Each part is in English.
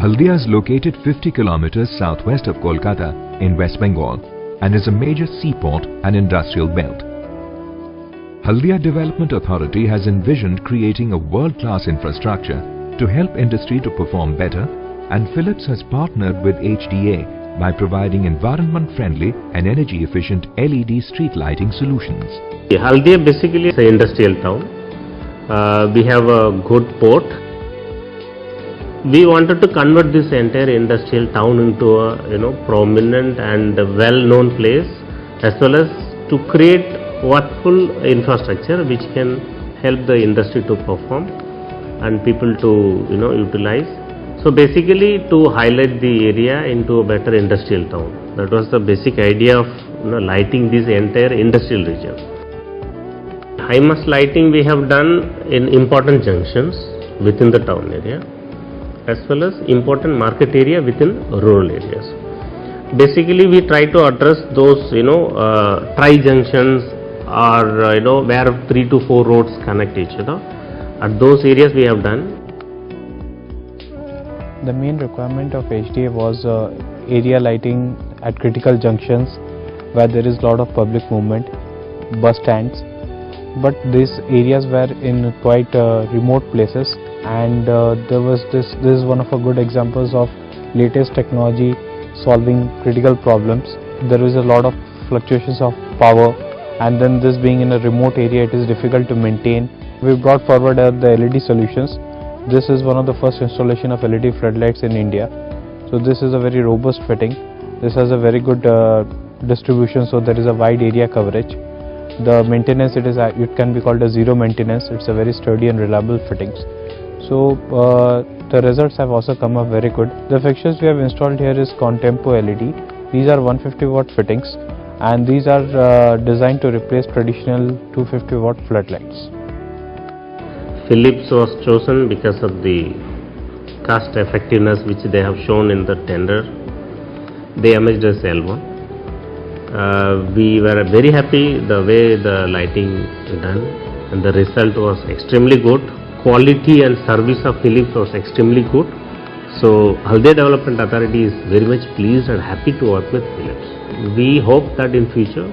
Haldia is located 50 kilometers southwest of Kolkata in West Bengal and is a major seaport and industrial belt. Haldia Development Authority has envisioned creating a world-class infrastructure to help industry to perform better, and Philips has partnered with HDA by providing environment-friendly and energy-efficient LED street lighting solutions. Haldia basically is an industrial town. We have a good port. We wanted to convert this entire industrial town into a prominent and well-known place, as well as to create workful infrastructure which can help the industry to perform and people to utilize. So basically to highlight the area into a better industrial town. That was the basic idea of lighting this entire industrial region. High mass lighting we have done in important junctions within the town area, as well as important market area within rural areas. Basically we try to address those tri-junctions or where 3 to 4 roads connect each other. At those areas we have done. The main requirement of HDA was area lighting at critical junctions where there is a lot of public movement, bus stands, but these areas were in quite remote places, and this is one of the good examples of latest technology solving critical problems. There is a lot of fluctuations of power, and then this being in a remote area, it is difficult to maintain. We brought forward the LED solutions. This is one of the first installation of LED floodlights in India. So this is a very robust fitting. This has a very good distribution, so there is a wide area coverage. The maintenance, it can be called a zero maintenance. It's a very sturdy and reliable fittings. So the results have also come up very good. The fixtures we have installed here is Contempo LED. These are 150 watt fittings, and these are designed to replace traditional 250 watt floodlights. Philips was chosen because of the cost effectiveness which they have shown in the tender. They emerged as L1. We were very happy the way the lighting is done, and the result was extremely good. Quality and service of Philips was extremely good. So Haldia Development Authority is very much pleased and happy to work with Philips. We hope that in future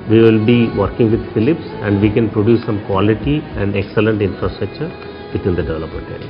we will be working with Philips and we can produce some quality and excellent infrastructure within the development area.